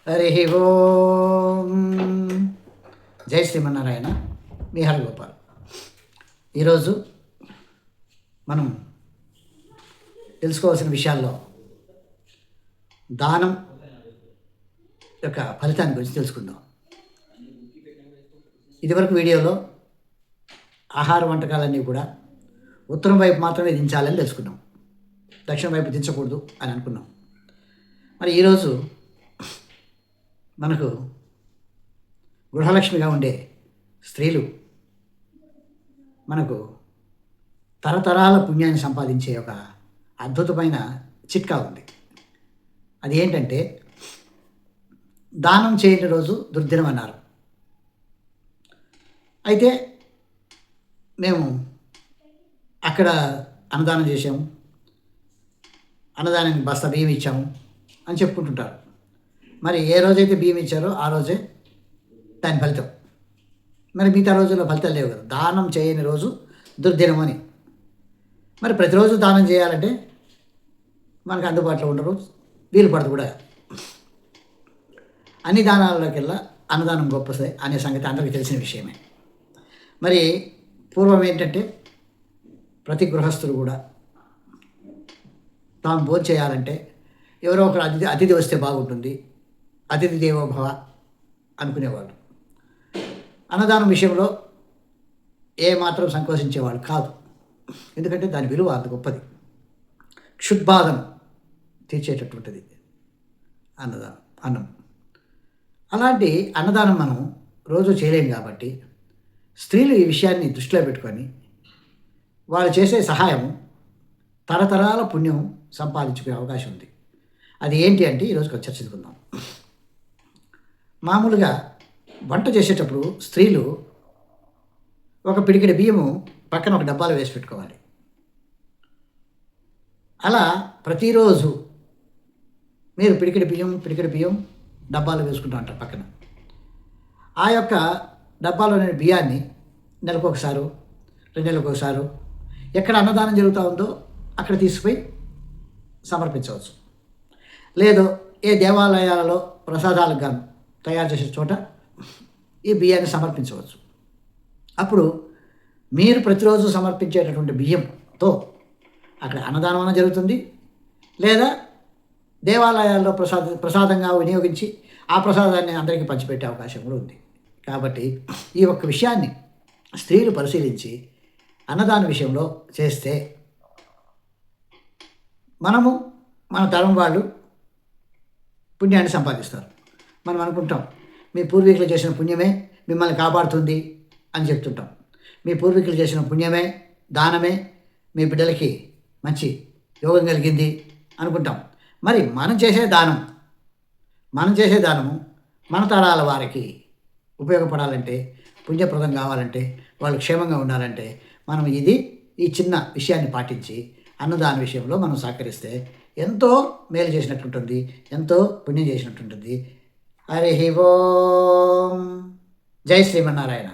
హరి ఓం. జై శ్రీమన్నారాయణ. మీ హరగోపాల్. ఈరోజు మనం తెలుసుకోవాల్సిన విషయాల్లో దానం యొక్క ఫలితాన్ని గురించి తెలుసుకుందాం. ఇదివరకు వీడియోలో ఆహార వంటకాలన్నీ కూడా ఉత్తరం వైపు మాత్రమే దించాలని తెలుసుకున్నాం. దక్షిణ వైపు దించకూడదు అని అనుకున్నాం. మరి ఈరోజు మనకు గృహలక్ష్మిగా ఉండే స్త్రీలు మనకు తరతరాల పుణ్యాన్ని సంపాదించే ఒక అద్భుతమైన చిట్కా ఉంది. అది ఏంటంటే, దానం చేయని రోజు దుర్దినం అన్నారు. అయితే మేము అక్కడ అన్నదానం చేసాము, అన్నదానానికి బస్తా బియ్యం ఇచ్చాము అని చెప్పుకుంటుంటారు. మరి ఏ రోజైతే బియ్యం ఇచ్చారో ఆ రోజే దాని ఫలితం. మరి మిగతా రోజుల్లో ఫలితాలు లేవు కదా. దానం చేయని రోజు దుర్దినం అని. మరి ప్రతిరోజు దానం చేయాలంటే మనకు అందుబాటులో ఉండరు, వీలు పడదు కూడా. అన్ని దానాలకెల్లా అన్నదానం గొప్పదే అనే సంగతి అందరికీ తెలిసిన విషయమే. మరి పూర్వం ఏంటంటే, ప్రతి గృహస్థులు కూడా తాము భోజనం చేయాలంటే ఎవరో ఒకరు అతిథి వస్తే బాగుంటుంది, అతిథి దేవోభవ అనుకునేవాళ్ళు. అన్నదానం విషయంలో ఏమాత్రం సంకోచించేవాళ్ళు కాదు. ఎందుకంటే దాని విలువ అంత గొప్పది. క్షుద్బాధను తీర్చేటటువంటిది అన్నం. అలాంటి అన్నదానం మనం రోజు చేయలేం కాబట్టి స్త్రీలు ఈ విషయాన్ని దృష్టిలో పెట్టుకొని వాళ్ళు చేసే సహాయం తరతరాల పుణ్యం సంపాదించుకునే అవకాశం ఉంది. అది ఏంటి అంటే ఈరోజు చర్చించుకుందాం. మామూలుగా వంట చేసేటప్పుడు స్త్రీలు ఒక పిడికిడి బియ్యము పక్కన ఒక డబ్బాలో వేసి పెట్టుకోవాలి. అలా ప్రతిరోజు మీరు పిడికిడి బియ్యం డబ్బాలో వేసుకుంటూ ఉంటారు పక్కన. ఆ యొక్క డబ్బాలోని బియ్యాన్ని నెలకు ఒకసారి, 2 నెలలకు ఒకసారి ఎక్కడ అన్నదానం జరుగుతూ ఉందో అక్కడ తీసుకుపోయి సమర్పించవచ్చు. లేదు ఏ దేవాలయాలలో ప్రసాదాలకు గాను తయారు చేసే చోట ఈ బియ్యాన్ని సమర్పించవచ్చు. అప్పుడు మీరు ప్రతిరోజు సమర్పించేటటువంటి బియ్యంతో అక్కడ అన్నదానం అన్న జరుగుతుంది, లేదా దేవాలయాల్లో ప్రసాదంగా వినియోగించి ఆ ప్రసాదాన్ని అందరికీ పంచిపెట్టే అవకాశం కూడా ఉంది. కాబట్టి ఈ ఒక్క విషయాన్ని స్త్రీలు పరిశీలించి అన్నదాన విషయంలో చేస్తే మనము మన తరం వాళ్ళు పుణ్యాన్ని సంపాదిస్తారు. మనం అనుకుంటాం, మీ పూర్వీకులు చేసిన పుణ్యమే మిమ్మల్ని కాపాడుతుంది అని చెప్తుంటాం. మీ పూర్వీకులు చేసిన పుణ్యమే, దానమే మీ బిడ్డలకి మంచి యోగం కలిగింది అనుకుంటాం. మరి మనం చేసే దానము మన తరాల వారికి ఉపయోగపడాలంటే, పుణ్యప్రదం కావాలంటే, వాళ్ళు క్షేమంగా ఉండాలంటే మనం ఈ చిన్న విషయాన్ని పాటించి అన్నదాన విషయంలో మనం సహకరిస్తే ఎంతో మేలు చేసినట్టుంటుంది, ఎంతో పుణ్యం చేసినట్టుంటుంది. హరి ఓం. జై శ్రీమన్నారాయణ.